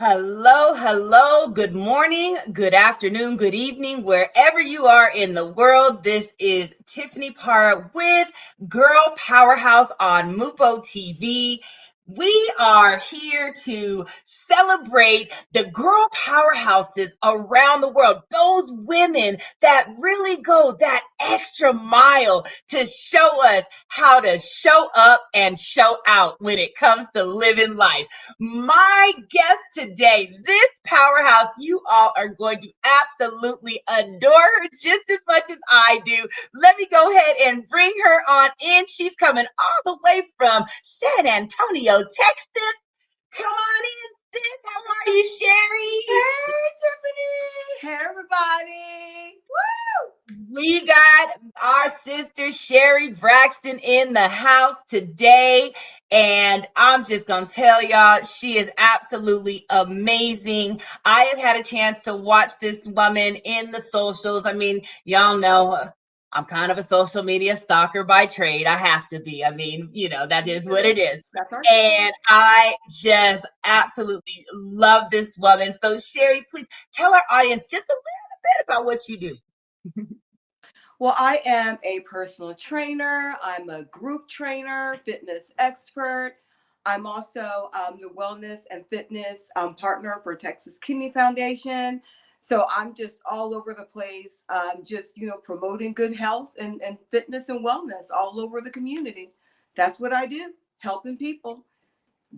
Hello, hello, good morning, good afternoon, good evening, wherever you are in the world. This is Tiffany Parra with Girl Powerhouse on Mupo TV. We are here to celebrate the girl powerhouses around the world, those women that really go that extra mile to show us how to show up and show out when it comes to living life. My guest today, this powerhouse, you all are going to absolutely adore her just as much as I do. Let me go ahead and bring her on in. She's coming all the way from San Antonio, Texas. Come on in, sis. How are you, Sherri? Hey, Tiffany. Hey, everybody. We got our sister Sherri Braxton in the house today. And I'm just going to tell y'all, she is absolutely amazing. I have had a chance to watch this woman in the socials. I mean, y'all know I'm kind of a social media stalker by trade. I have to be. I mean, that Me is what too. it is. That's our And jam. I just absolutely love this woman. So, Sherri, please tell our audience just a little bit about what you do. Well, I am a personal trainer. I'm a group trainer, fitness expert. I'm also the wellness and fitness partner for Texas Kidney Foundation. So I'm just all over the place, promoting good health and fitness and wellness all over the community. That's what I do, helping people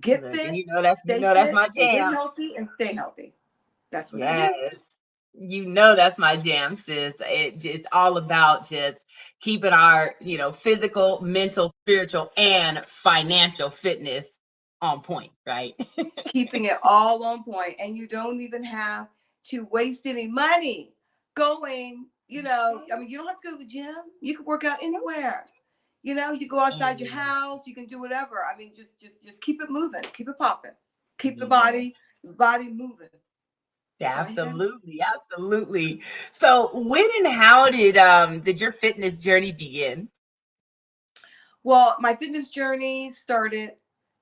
get Look, and fit, you stay know that's fit, my and get jam. healthy and stay healthy. That's what I do. Yes. That's my jam, sis. It just all about just keeping our, physical, mental, spiritual, and financial fitness on point, right? Keeping it all on point, and you don't even have to waste any money going. You don't have to go to the gym. You can work out anywhere. You go outside your And house. You can do whatever. I mean, just keep it moving, keep it popping, keep the yeah, body moving. That's all you got to do. absolutely, absolutely. So when and how did your fitness journey begin? Well, my fitness journey started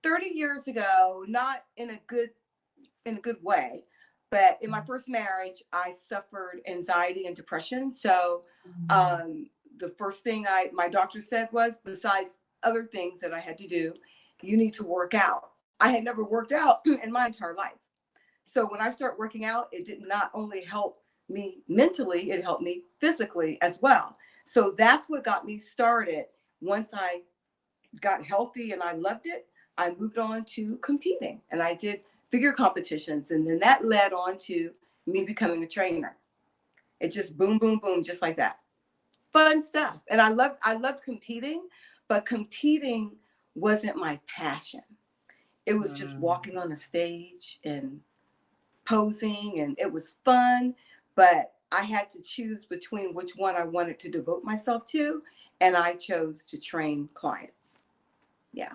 30 years ago, not in a good way. But in my first marriage, I suffered anxiety and depression. So Mhm. um, the first thing my doctor said was, besides other things that I had to do, you need to work out. I had never worked out in my entire life. So when I started working out, it did not only help me mentally, it helped me physically as well. So that's what got me started. Once I got healthy and I loved it, I moved on to competing and I did figure competitions. And then that led on to me becoming a trainer. It just boom, boom, boom, just like that. Fun stuff. And I loved competing, but competing wasn't my passion. It was just Mm. walking on the stage and posing, and it was fun, but I had to choose between which one I wanted to devote myself to, and I chose to train clients. Yeah.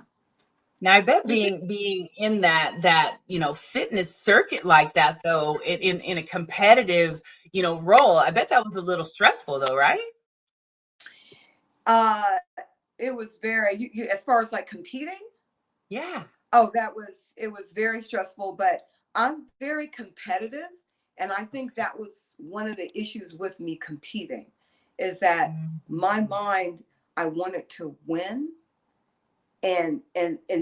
Now, I That's bet what I did. being in that fitness circuit like that though, in a competitive role, I bet that was a little stressful though, right? Uh, it was very as far as like competing. Yeah. Oh, it was very stressful, but I'm very competitive, and I think that was one of the issues with me competing, is that my Mhm. mind, I wanted to win, and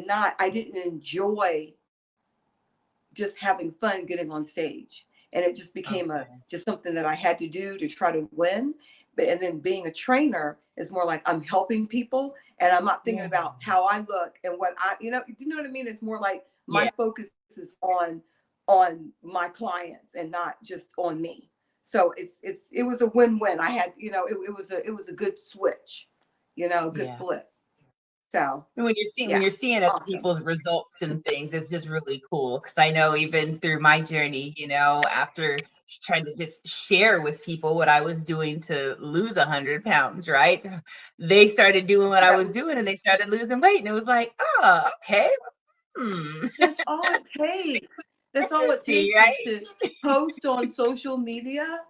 not I didn't enjoy just having fun getting on stage, and it just became a Okay. just something that I had to do to try to win. But and then being a trainer is more like I'm helping people, and I'm not thinking Yeah. about how I look and what you know what I mean. It's more like my Yeah. focus is on my clients and not just on me. So it was a win-win. I had it was a good switch, a good Yeah. flip. So And when yeah, you're seeing it's other awesome. people's results and things, it's just really cool. Because I know even through my journey, after trying to just share with people what I was doing to lose 100 pounds, right? They started doing what I That was was doing, and they started losing weight, and it was like, oh, okay, That's all it takes. That's all it interesting, takes is right? to post on social media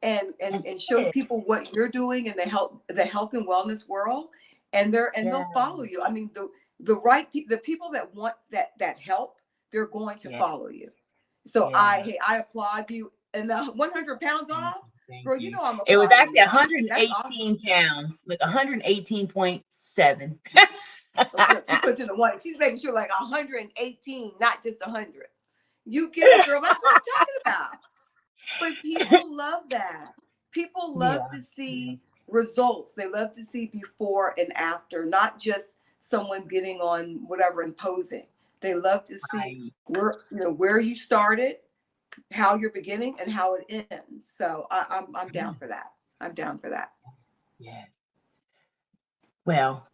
and show people what you're doing in the health and wellness world, and Yeah, they'll follow you. I mean, the right the people that want that help, they're going to yeah, follow you. So Yeah. I applaud you. And the 100 pounds Thank off, you. Thank girl, you you. know I'm It was applauding actually you. That's awesome. 118 pounds, like 118.7. Oh, girl, she puts in the one. She's making sure like 118, not just 100. You get it, girl. That's what I'm talking about. But people love that. People love Yeah. to Yeah. see results. They love to see before and after, not just someone getting on whatever and posing. They love to see Right. where you started, how you're beginning, and how it ends. So I'm down for that. I'm down for that. Yeah. Well,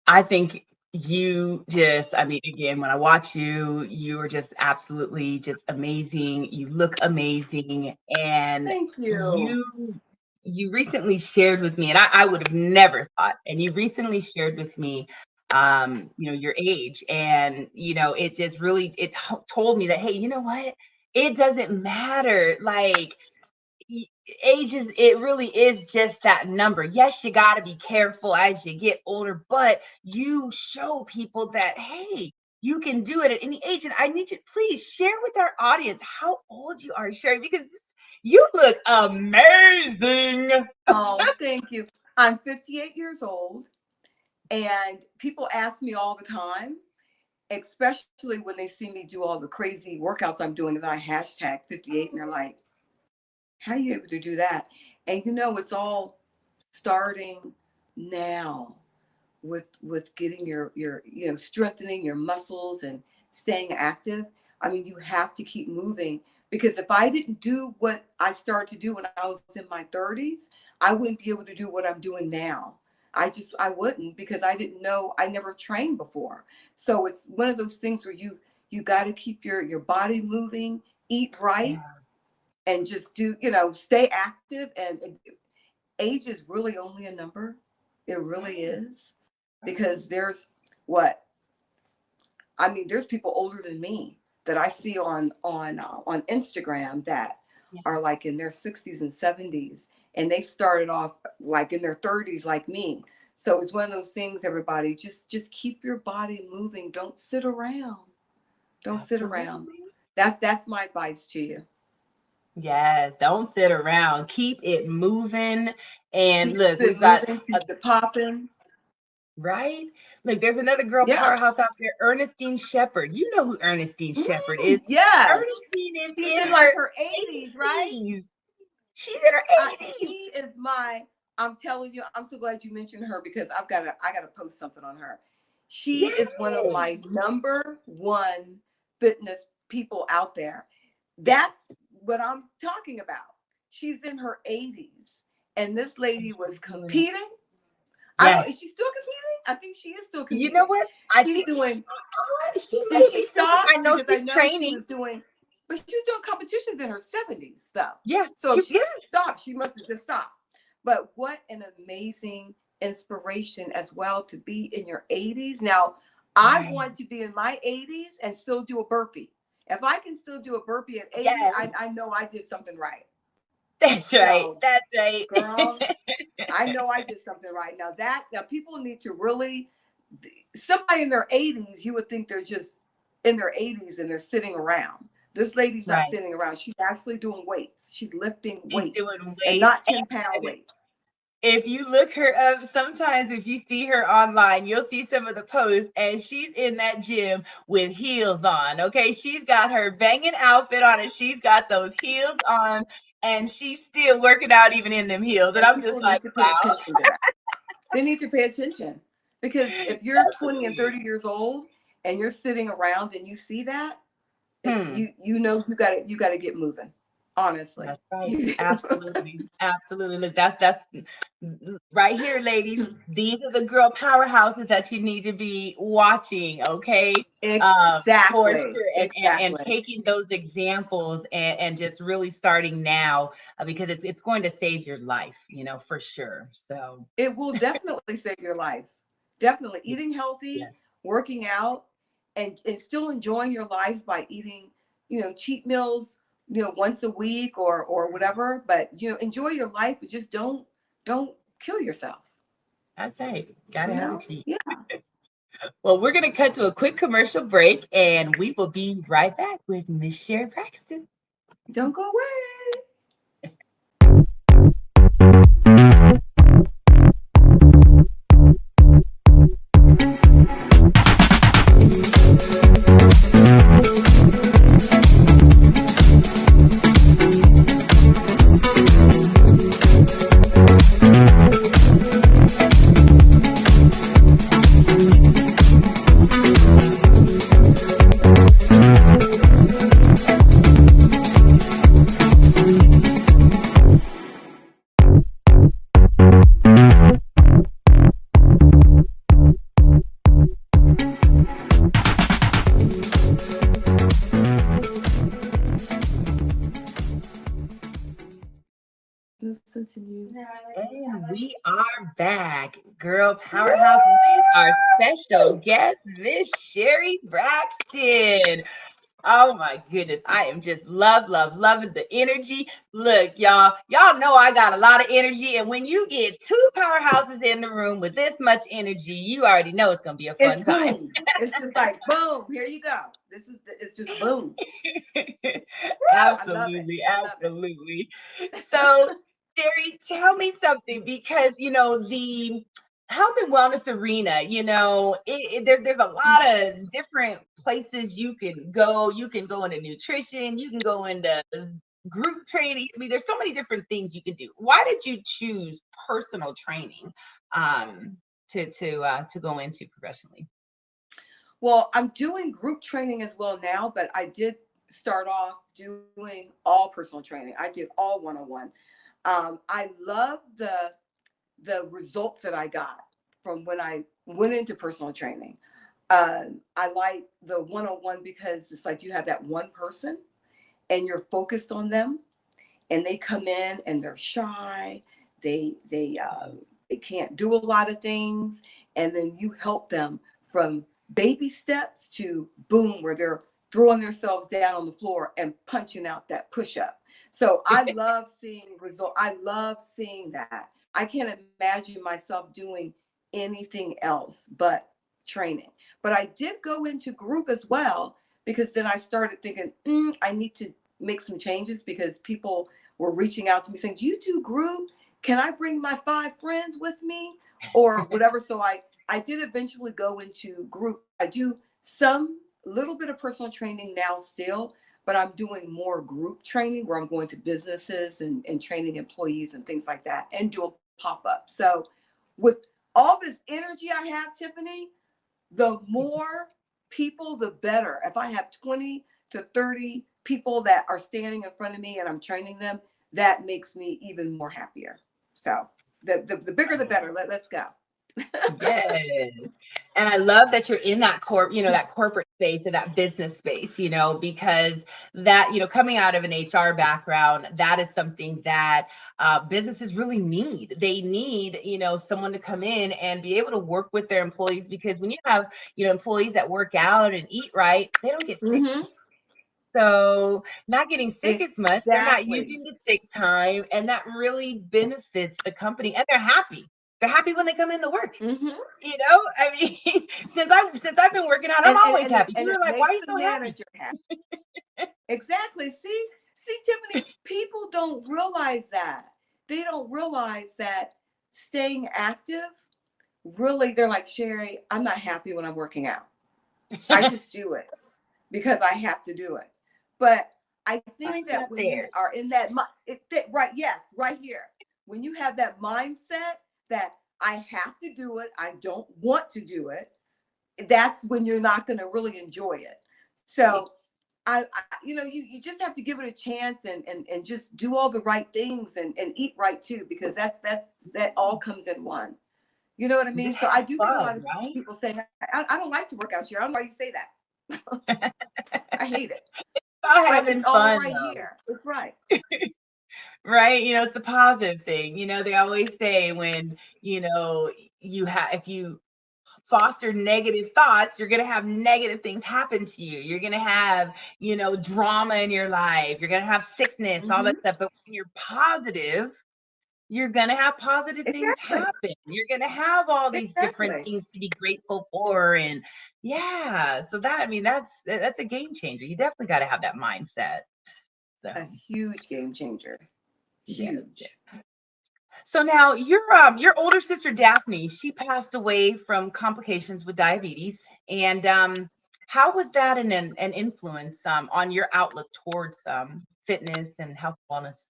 I think you just, I mean, again, when I watch you, you are just absolutely just amazing. You look amazing. And Thank you. you you recently shared with me, and I would have never thought, and you recently shared with me your age. And it just really told me that, hey, you know what? It doesn't matter. Like y- age is, it really is just that number. Yes, you got to be careful as you get older, but you show people that, hey, you can do it at any age. And I need you, please share with our audience how old you are, Sherri, because you look amazing. Oh, thank you. I'm 58 years old, and people ask me all the time, especially when they see me do all the crazy workouts I'm doing, and I hashtag 58, and they're like, how are you able to do that? And it's all starting now with getting your strengthening your muscles and staying active. I mean, you have to keep moving, because if I didn't do what I started to do when I was in my 30s, I wouldn't be able to do what I'm doing now. I wouldn't, because I didn't know, I never trained before. So it's one of those things where you got to keep your body moving, eat right, Yeah. and just do, stay active. And age is really only a number. It really Right. is. Because Right. what there's people older than me that I see on Instagram that Yeah. are like in their 60s and 70s, and they started off like in their 30s like me. So it's one of those things, everybody, just keep your body moving. Don't sit around. Don't sit around. Absolutely. That's my advice to you. Yes, don't sit around. Keep it moving. And Keep look, it we've got moving, a keep it popping. right? Look, there's another girl Yeah. powerhouse out there, Ernestine Shepherd. You know who Ernestine Shepherd is. Yes. Ernestine is She's in in like her her 80s, right? 80s. She's in her 80s. She is my. I'm telling you, I'm so glad you mentioned her, because I gotta post something on her. She Yes. is one of my number one fitness people out there. That's what I'm talking about. She's in her 80s, and this And lady was she's doing it. competing. I don't. Yes. Is she still competing? I think she is still You know competing. what? I She's think doing. she Did may she be still, stop? I know Because I she's know she training. was doing, but she was doing competitions in her 70s, though. Yeah, So if she yeah, didn't stop, she must have just stopped. But what an amazing inspiration as well, to be in your 80s. Now, I right. want to be in my 80s and still do a burpee. If I can still do a burpee at 80, Yes, I know I did something right. that's right. So, That's right. girl, I know I did something right. Now people need to really, somebody in their 80s, you would think they're just in their 80s and they're sitting around. This lady's not Right. sitting around. She's actually doing weights. She's lifting She's weights, doing and weights. not 10-pound weights. If you look her up, sometimes if you see her online, you'll see some of the posts, and she's in that gym with heels on. Okay. She's got her banging outfit on, and she's got those heels on, and she's still working out even in them heels. And And I'm just people like, need to pay wow. attention to that. They need to pay attention, because if you're 20 and Definitely. 30 years old and you're sitting around and you see that, it's Hmm. you gotta get moving. Honestly. That's right. Absolutely. Absolutely. Look, that's right here, ladies. These are the girl powerhouses that you need to be watching, okay? For Exactly. sure. And Exactly. taking those examples and just really starting now, because it's going to save your life, for sure. So It will definitely save your life. Definitely. yeah, Eating yeah, healthy, working out, and still enjoying your life by eating, cheat meals, once a week or whatever. But enjoy your life, but just don't kill yourself. that's right. Gotta You have a know? cheat. Yeah. Well, we're going to cut to a quick commercial break and we will be right back with Miss Sherri Braxton. Don't go away. Listen to you. And we are back, Girl Powerhouse, with our special guest, Miss Sherri Braxton. Oh my goodness. I am just loving the energy. Look, y'all know I got a lot of energy. And when you get two powerhouses in the room with this much energy, you already know it's going to be a It's fun time. boom. It's just like boom. Here you go. It's just boom. I love it. Absolutely, I love it. absolutely. So, Sherri, tell me something because the health and wellness arena, there's a lot of different places you can go. You can go into nutrition, you can go into group training. I mean, there's so many different things you can do. Why did you choose personal training to go into professionally? Well, I'm doing group training as well now, but I did start off doing all personal training. I did all one-on-one. I love the results that I got from when I went into personal training. I like the one-on-one because it's like you have that one person and you're focused on them, and they come in and they're shy. They can't do a lot of things, and then you help them from baby steps to boom, where they're throwing themselves down on the floor and punching out that push up. So I love seeing result. I love seeing that. I can't imagine myself doing anything else but training. But I did go into group as well because then I started thinking, I need to make some changes because people were reaching out to me saying, "Do you do group? Can I bring my 5 friends with me?" Or whatever. So I did eventually go into group. I do some little bit of personal training now still, but I'm doing more group training where I'm going to businesses and training employees and things like that and doing pop-up. So with all this energy I have, Tiffany, the more people, the better. If I have 20 to 30 people that are standing in front of me and I'm training them, that makes me even more happier. So the bigger, the better. Let's go. Yes. And I love that you're in that corporate space and that business space, because that, coming out of an HR background, that is something that businesses really need. They need, someone to come in and be able to work with their employees because when you have, employees that work out and eat right, they don't get sick. Mm-hmm. So not getting sick as much, they're not Exactly. using the sick time, and that really benefits the company, and they're happy. They're happy when they come into work. Mm-hmm. I mean, since I've been working out, I'm And, and, always and, it, happy. and People it are like, "Why are makes you the so happy?" manager happy. Exactly. See, Tiffany, people don't realize that. They don't realize that staying active, really, they're like, Sherri, I'm not happy when I'm working out. I just do it because I have to do it. But I think Mine's that not when you there. are in that, right, yes, right here, when you have that mindset that I have to do it, I don't want to do it, that's when you're not going to really enjoy it. So you just have to give it a chance and just do all the right things and eat right too, because that all comes in one. You know what I Just mean? So I have do get a lot fun, of right? people saying, I don't like to work out here. I don't know why you say that. I hate it. About But it's having all fun right though, here. It's right. right? It's the positive thing. They always say when if you foster negative thoughts, you're going to have negative things happen to you. You're going to have, drama in your life. You're going to have sickness, all Mm-hmm. that stuff. But when you're positive, you're going to have positive things Exactly. happen. You're going to have all these different Exactly. things to be grateful for. And yeah, so that, I mean, that's a game changer. You definitely got to have that mindset. So A huge game changer. yeah. Huge. So now your older sister Daphne, she passed away from complications with diabetes. And how was that an influence on your outlook towards fitness and health wellness?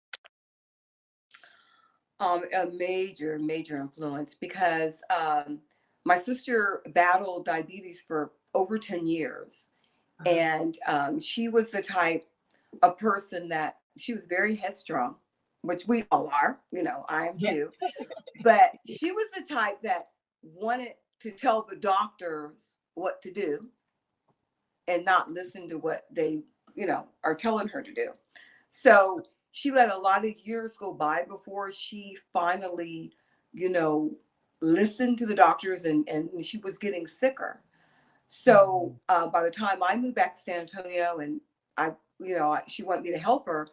A major, major influence because my sister battled diabetes for over 10 years. And she was the type of person that she was very headstrong, which we all are, I am Yeah. too. But she was the type that wanted to tell the doctors what to do and not listen to what they, are telling her to do. So she let a lot of years go by before she finally, you know, listened to the doctors, and she was getting sicker. So Mhm. by the time I moved back to San Antonio and she wanted me to help her,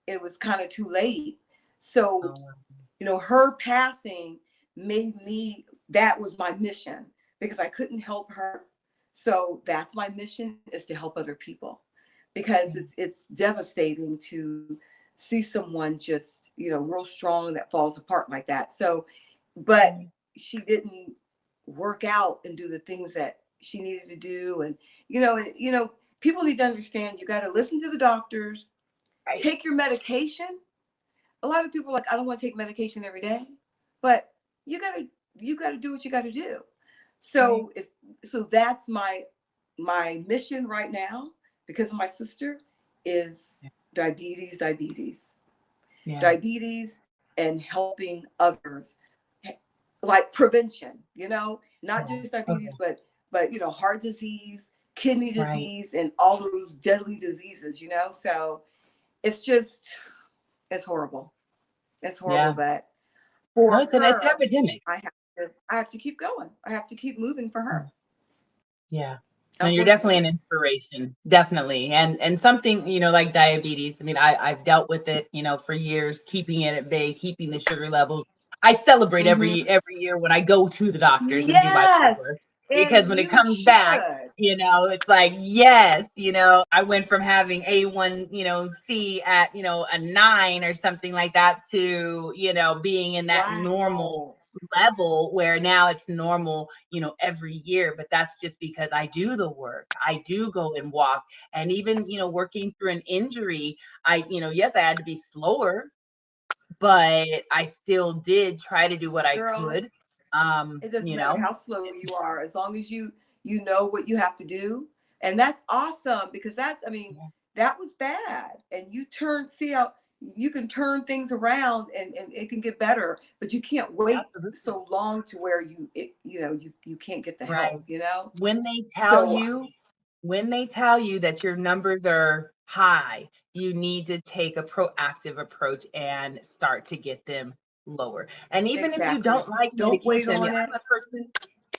it was kind of too late. So, Oh, wow. her passing made me, that was my mission because I couldn't help her. So that's my mission, is to help other people, because Yeah. it's devastating to see someone just, real strong that falls apart like that. So, but Right. she didn't work out and do the things that she needed to do. And, people need to understand, you got to listen to the doctors, Right. take your medication. A lot of people are like, I don't want to take medication every day, but you gotta do what you gotta do. Right. So that's my mission right now, because of my sister, is Yeah. diabetes, Yeah. diabetes, and helping others, like prevention, not Yeah. just diabetes, Okay. but heart disease, kidney Right. disease, and all those deadly diseases. So it's just, it's horrible. It's horrible, Yeah. but No, for it's her, epidemic. I have to keep going. I have to keep moving for her. Yeah. No, you're definitely an Unfortunately. inspiration. Definitely. And something, like diabetes. I mean, I've dealt with it, for years, keeping it at bay, keeping the sugar levels. I celebrate Hmm. every year when I go to the doctors and do my blood Yes, work, because and when it you comes back, should. it's like, yes, I went from having A1, C at, a 9 or something like that to, being in that normal Wow. level where now it's normal, every year. But that's just because I do the work. I do go and walk. And even, working through an injury, yes, I had to be slower, but I still did try to do what I Girl, could. it doesn't matter how slow you are, as long as you know what you have to do. And that's awesome, because Yeah, that was bad. And see how you can turn things around, and it can get better, but you can't wait absolutely. so long to where you can't get the Right. help. When they tell So you when they tell you that your numbers are high, you need to take a proactive approach and start to get them lower. And even if you exactly. don't like Don't wait medication, I mean, on it. I'm a person,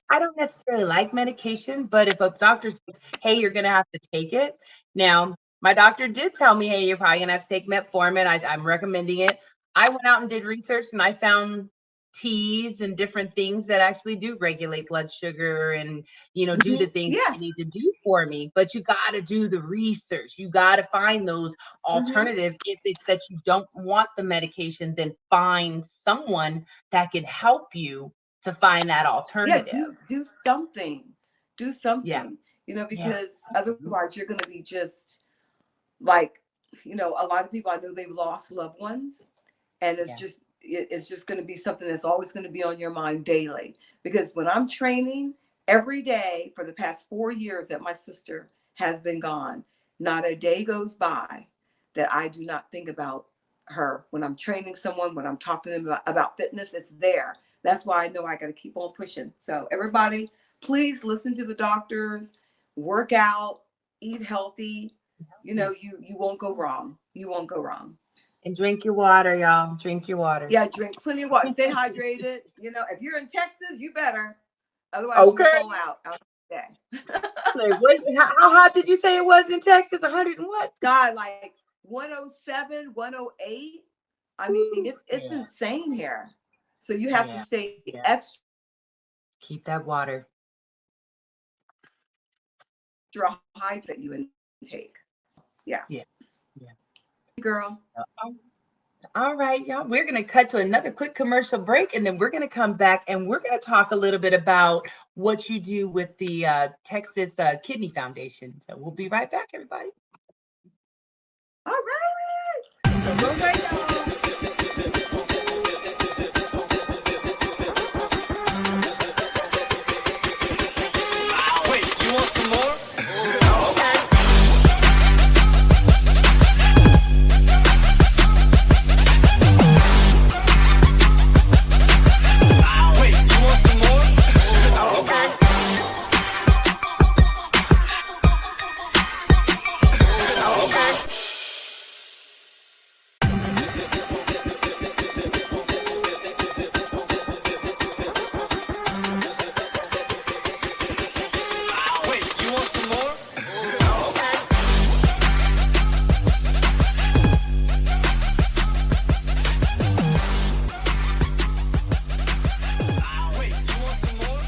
I don't necessarily like medication, but if a doctor says, "Hey, you're gonna have to take it." Now, my doctor did tell me, "Hey, you're probably gonna have to take metformin." I'm recommending it. I went out and did research, and I found teas and different things that actually do regulate blood sugar and, do the Mhm. things that you Yes. need to do for me. But you got to do the research. You got to find those Hmm. alternatives. If it's that you don't want the medication, then find someone that can help you to find that Yeah, alternative. do something. Do Yeah. something. Yeah. Because Absolutely. otherwise you're going to be just like, a lot of people I know, they've lost loved ones, and Yeah. it's just going to be something that's always going to be on your mind daily. Because when I'm training every day for the past 4 years that my sister has been gone, not a day goes by that I do not think about her. When I'm training someone, when I'm talking to them about fitness, it's there. That's why I know I got to keep on pushing. So everybody, please listen to the doctors, work out, eat healthy. You won't go wrong. You won't go wrong. And drink your water, y'all. Drink your water. Yeah, drink plenty of water. Stay hydrated. If you're in Texas, you better. Otherwise, you'll Okay. fall out there. Like, what? How hot did you say it was in Texas? 100 and what? God, like 107, 108. I mean, it's Yeah, insane here. So you have to yeah, stay yeah. extra Keep that water. hydrated that you intake. Yeah, Yeah, yeah. girl. All right, y'all. We're going to cut to another quick commercial break, and then we're going to come back and we're going to talk a little bit about what you do with the Texas Kidney Foundation. So we'll be right back, everybody. All right. All right, y'all. Wait, you want some more? Wait, you want some more? Okay. Wait, you want some more? Wait, you want some more?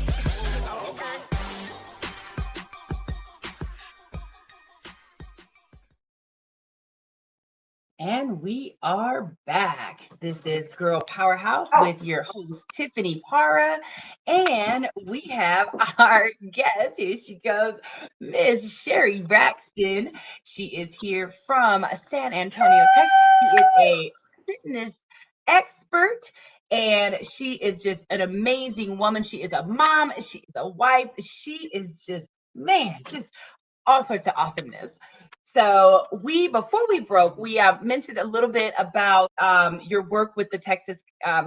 And we are back. This is Girl Powerhouse Oh, with your host, Tiffany Para. And we have our guest. Here she goes, Miss Sherri Braxton. She is here from San Antonio, Texas. She is a fitness expert. And she is just an amazing woman. She is a mom. She is a wife. She is just, man, just all sorts of awesomeness. So before we broke, we mentioned a little bit about your work with the Texas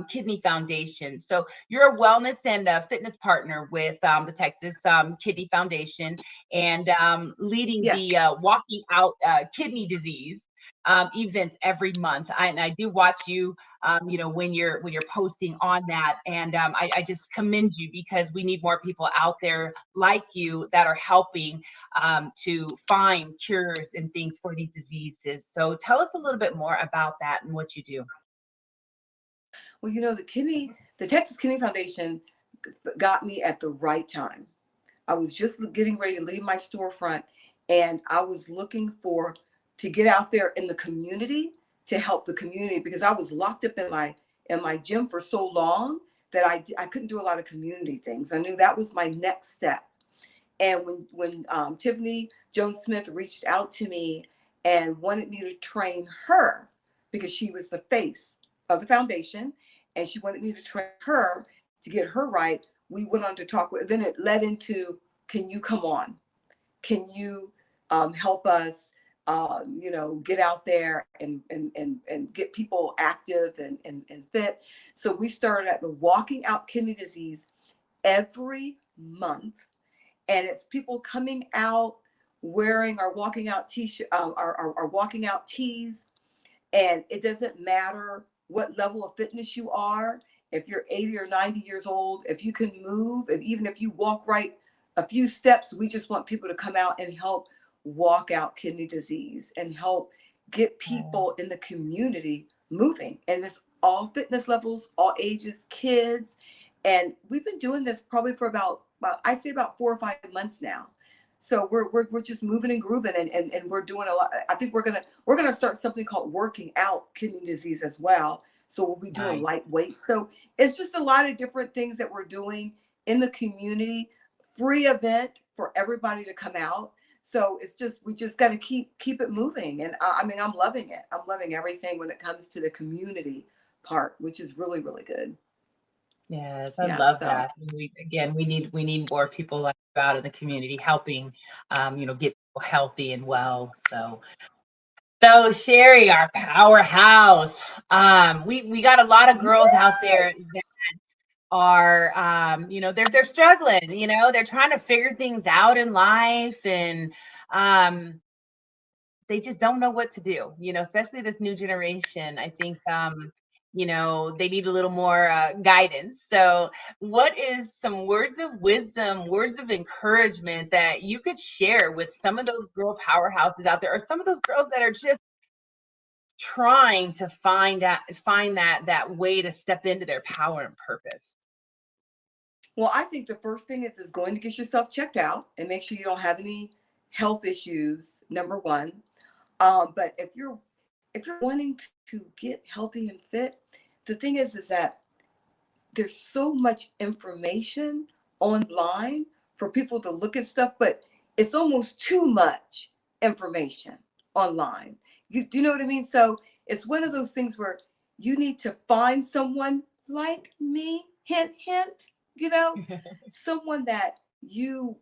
Kidney Foundation. So you're a wellness and fitness partner with the Texas Kidney Foundation and leading yes. the Walking Out Kidney Disease events every month. And I do watch you, when you're posting on that, and I just commend you because we need more people out there like you that are helping to find cures and things for these diseases. So tell us a little bit more about that and what you do. Well, the Texas Kidney Foundation got me at the right time. I was just getting ready to leave my storefront, and I was looking to get out there in the community to help the community because I was locked up in my gym for so long that I couldn't do a lot of community things. I knew that was my next step. And when Tiffany Jones Smith reached out to me and wanted me to train her because she was the face of the foundation, and she wanted me to train her to get her right, we went on to talk with. Then it led into, can you come on? Can you help us? Get out there and get people active and fit. So we started at the Walking Out Kidney Disease every month, and it's people coming out wearing our walking out t-shirt, our walking out tees, and it doesn't matter what level of fitness you are. If you're 80 or 90 years old, if you can move, even if you walk right a few steps, we just want people to come out and help walk out kidney disease and help get people in the community moving. And it's all fitness levels, all ages, kids. And we've been doing this probably for about I'd say about 4 or 5 months now. So we're just moving and grooving, and we're doing a lot. I think we're gonna start something called Working Out Kidney Disease as well. So we'll be doing Nice. lightweight. So it's just a lot of different things that we're doing in the community. Free event for everybody to come out. So we just got to keep it moving. And I mean, I'm loving it. I'm loving everything when it comes to the community part, which is really, really good. Yes, I Yeah. love So that. We need more people like you out in the community helping, get people healthy and well. So Sherri, our powerhouse. We got a lot of girls out there that are, they're struggling. They're trying to figure things out in life, and um, they just don't know what to do, especially this new generation. I think, they need a little more guidance. So, what is some words of wisdom, words of encouragement that you could share with some of those girl powerhouses out there, or some of those girls that are just trying to find that way to step into their power and purpose? Well, I think the first thing is going to get yourself checked out and make sure you don't have any health issues. Number one. But if you're wanting to get healthy and fit, the thing is that there's so much information online for people to look at stuff, but it's almost too much information online. Do you know what I mean? So it's one of those things where you need to find someone like me, hint, hint, you know, someone that you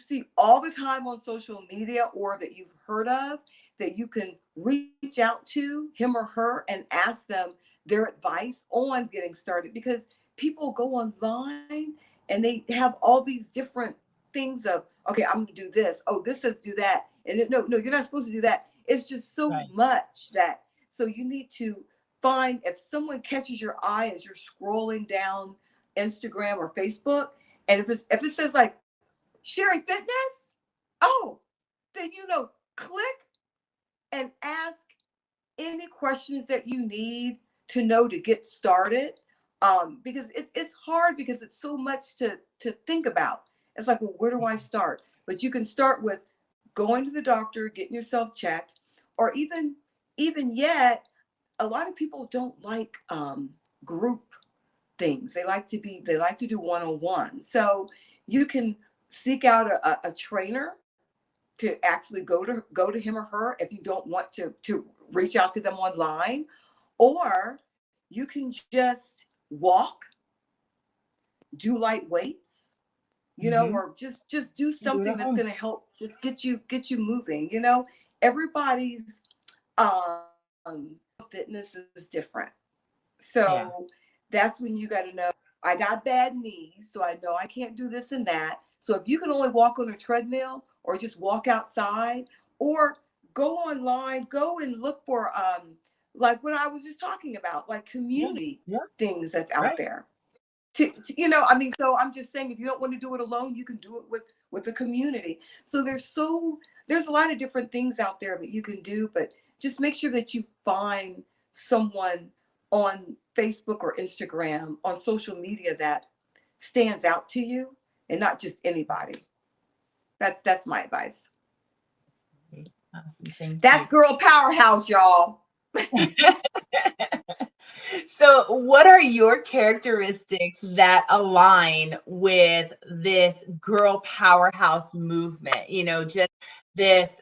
see all the time on social media or that you've heard of, that you can reach out to him or her and ask them their advice on getting started, because people go online and they have all these different things of, okay, I'm gonna do this, oh, this says do that, and no, you're not supposed to do that. It's just so Right. much that, so you need to find, if someone catches your eye as you're scrolling down Instagram or Facebook, and if it says like Sherri Fitness, oh, then click and ask any questions that you need to know to get started. Because it's hard, because it's so much to think about. It's like, well, where do I start? But you can start with going to the doctor, getting yourself checked, or even yet, a lot of people don't like group things. They like to do one-on-one. So you can seek out a trainer to actually go to him or her if you don't want to reach out to them online, or you can just walk, do light weights, Mm-hmm. or just do Do it something at that's home. going to help just get you moving. Everybody's fitness is different. Yeah. So that's when you got to know, I got bad knees, so I know I can't do this and that. So if you can only walk on a treadmill or just walk outside, or go online, go and look for like what I was just talking about, like Yeah. community Yeah. things that's out Right. there. So I'm just saying, if you don't want to do it alone, you can do it with the community. So there's a lot of different things out there that you can do, but just make sure that you find someone on Facebook or Instagram, on social media, that stands out to you, and not just anybody. That's my advice. Awesome. Thank That's you. girl powerhouse, y'all. So, what are your characteristics that align with this girl powerhouse movement? Just this,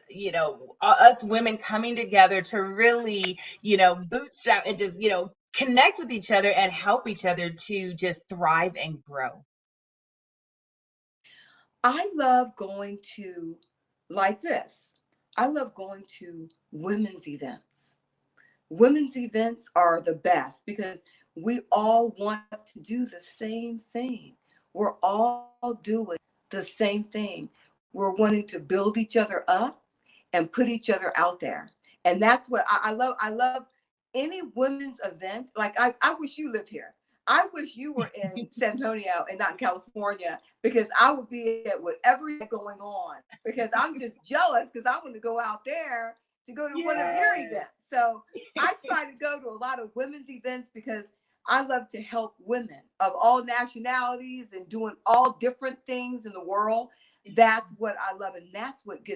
us women coming together to really, bootstrap and just, connect with each other and help each other to just thrive and grow. I love going to, like this, I love going to women's events. Women's events are the best because we all want to do the same thing. We're all doing the same thing. We're wanting to build each other up and put each other out there. And that's what I love. I love any women's event. Like, I wish you lived here. I wish you were in San Antonio and not California, because I would be at whatever is going on, because I'm just jealous, because I want to go out there to go to one of your Yes. events. So I try to go to a lot of women's events because I love to help women of all nationalities and doing all different things in the world. That's what I love. And that's what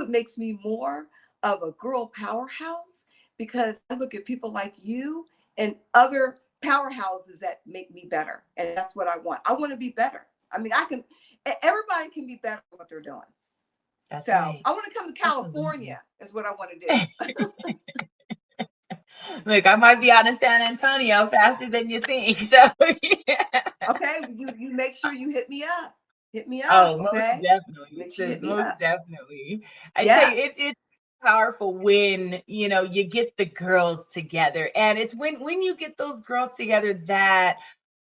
makes me more of a girl powerhouse, because I look at people like you and other powerhouses that make me better. And that's what I want. I want to be better. I mean, everybody can be better at what they're doing. That's So right. I want to come to Absolutely. California is what I want to do. Look, I might be out in San Antonio faster than you think. So, yeah. Okay. You make sure you hit me up. Hit me up. Oh, most Okay. definitely, Make sure you sis, hit me most up. definitely. I tell you, Yes. it's powerful when, you get the girls together. And it's when you get those girls together are, that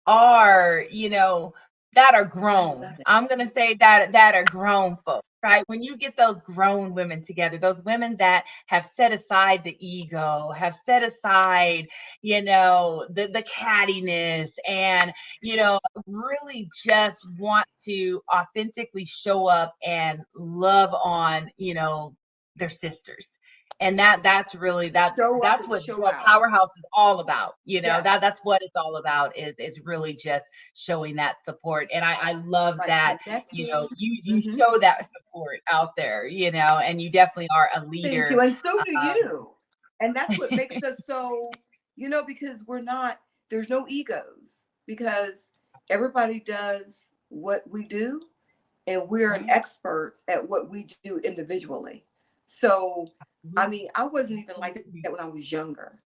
are I grown. love it. I'm gonna say that are grown folks, right? When you get those grown women together, those women that have set aside the ego, have set aside, the cattiness, and really just want to authentically show up and love on, their sisters. And that's really Show up that's and what show Girl out. Powerhouse is all about. Yes. That's what it's all about, is really just showing that support. And I love Right. that, Connecting. you Hmm. show that support out there, and you definitely are a Thank leader. you. And so do Um, you. And that's what makes us so, because there's no egos, because everybody does what we do, and we're an right. expert at what we do individually. So, I Absolutely. mean, I wasn't even like Absolutely. that when I was younger.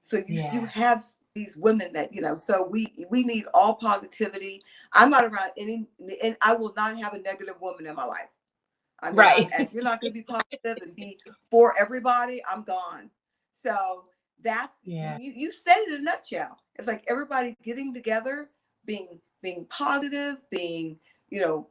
So you Yeah. have these women that, so we need all positivity. I'm not around any, and I will not have a negative woman in my life. I mean, Right. if you're not going to be positive and be for everybody, I'm gone. So that's, Yeah. you said it in a nutshell. It's like everybody getting together, being positive, being, you know,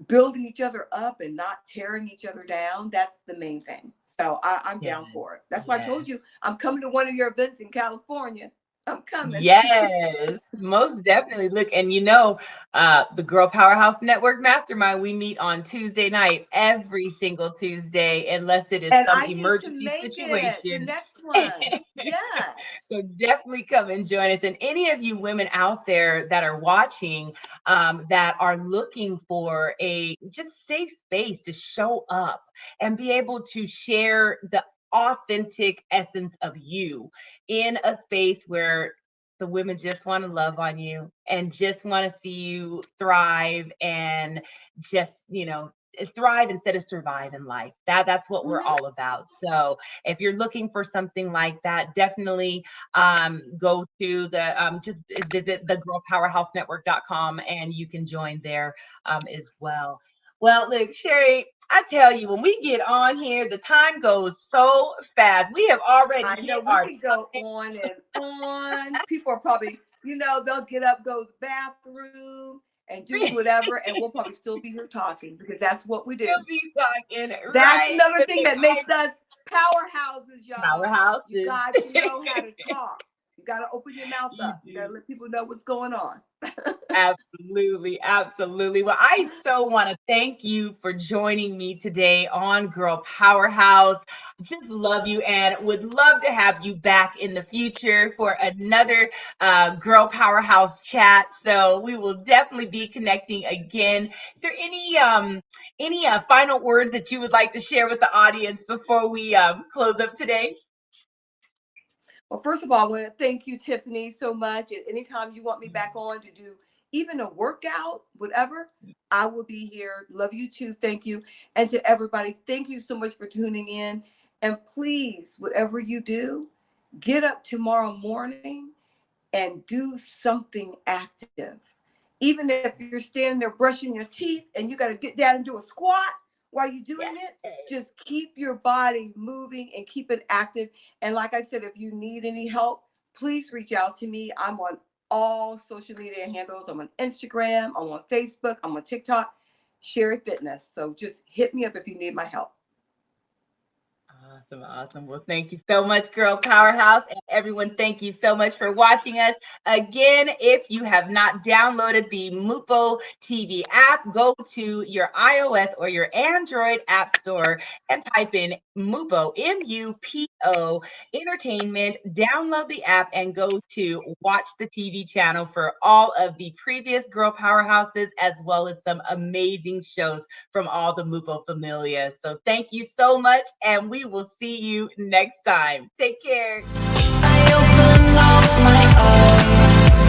building each other up and not tearing each other down. That's the main thing. So I'm Yeah. down for it. That's why I Yeah. told you I'm coming to one of your events in California. I'm coming. Yes, most definitely. Look, and the Girl Powerhouse Network Mastermind, we meet on Tuesday night, every single Tuesday, unless it is And some I need to emergency make it the situation. next one. Yes. So definitely come and join us. And any of you women out there that are watching, that are looking for a just safe space to show up and be able to share the authentic essence of you in a space where the women just want to love on you and just want to see you thrive, and just, thrive instead of survive in life. That's what we're Mhm. all about. So if you're looking for something like that, definitely go to just visit the girlpowerhousenetwork.com, and you can join there as well. Well, look, Sherri, I tell you, when we get on here, the time goes so fast. We have already I know hit we our can go on and on. People are probably, they'll get up, go to the bathroom, and do time. whatever, and we'll probably still be here talking because that's what we Still do. be talking, That's right? another But thing look, that makes us powerhouses, y'all. You powerhouses. got to know how to talk. You got to open your mouth You up. You got to do. let people know what's going on. Absolutely, absolutely. Well, I so want to thank you for joining me today on Girl Powerhouse. Just love you and would love to have you back in the future for another Girl Powerhouse chat. So we will definitely be connecting again. Is there any final words that you would like to share with the audience before we close up today? Well, first of all, I want to thank you, Tiffany, so much. And anytime you want me back on to do even a workout, whatever, I will be here. Love you too. Thank you. And to everybody, thank you so much for tuning in. And please, whatever you do, get up tomorrow morning and do something active. Even if you're standing there brushing your teeth and you got to get down and do a squat while you're doing it, just keep your body moving and keep it active. And like I said, if you need any help, please reach out to me. I'm on all social media handles. I'm on Instagram, I'm on Facebook, I'm on TikTok, SherriFitness. So just hit me up if you need my help. Awesome, awesome. Well, thank you so much, Girl Powerhouse. And everyone, thank you so much for watching us. Again, if you have not downloaded the Mupo TV app, go to your iOS or your Android app store and type in Mupo, Mupo Entertainment. Download the app and go to watch the TV channel for all of the previous Girl Powerhouses, as well as some amazing shows from all the Mupo familia. So thank you so much, and we will see you next time. Take care. If I open up my eyes,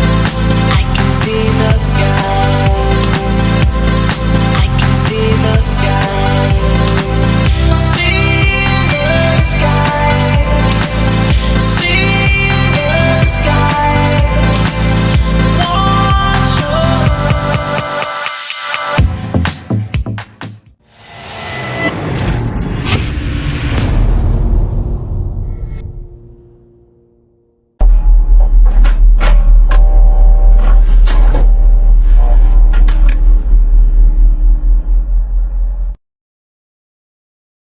I can see the sky.